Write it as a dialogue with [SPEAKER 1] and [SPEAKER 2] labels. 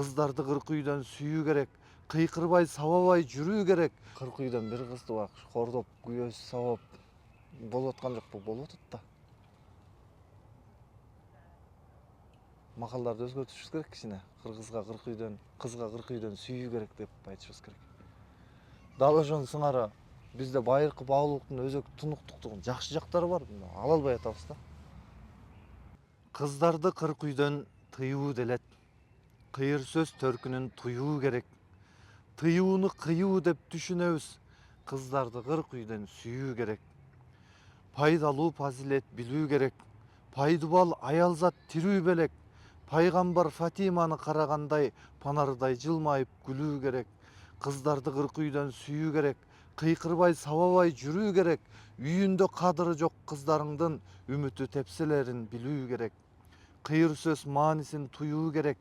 [SPEAKER 1] Кыздарды кырк үйдөн сүйүү керек, кыйкырбай сабабай жүрүү керек. Кырк үйдөн бир кызды бак кордоп, күйөөсү сабап болуп аткан жокпу? Болуп атат да. Макалдарды өзгөртүшүбүз керек кичине. Кыргызга кырк үйдөн, кызга кырк үйдөн сүйүү керек деп айтышыбыз керек. Дал ошонун сыңары бизде байыркы баалуулуктун өзөк тунуктуктун жакшы жактары бар. Ала албай атабыз да. Кыздарды кырк үйдөн тыюу делет. Кыйыр сөз төркүнүн туюу керек. Тыюуну кыюу деп түшүнөбүз. Кыздарды кырк үйдөн сүйүү керек. Пайдалуу пазилет билүү керек. Пайдубал аялзат тирүү белек. Пайгамбар Фатиманы карагандай панардай жылмайып күлүү керек. Кыздарды кырк үйдөн сүйүү керек. Кыйкырбай сабабай жүрүү керек. Үйүндө кадыры жок кыздарыңдын үмүтү тепселерин билүү керек. Кыйыр сөз маанисин туюу керек.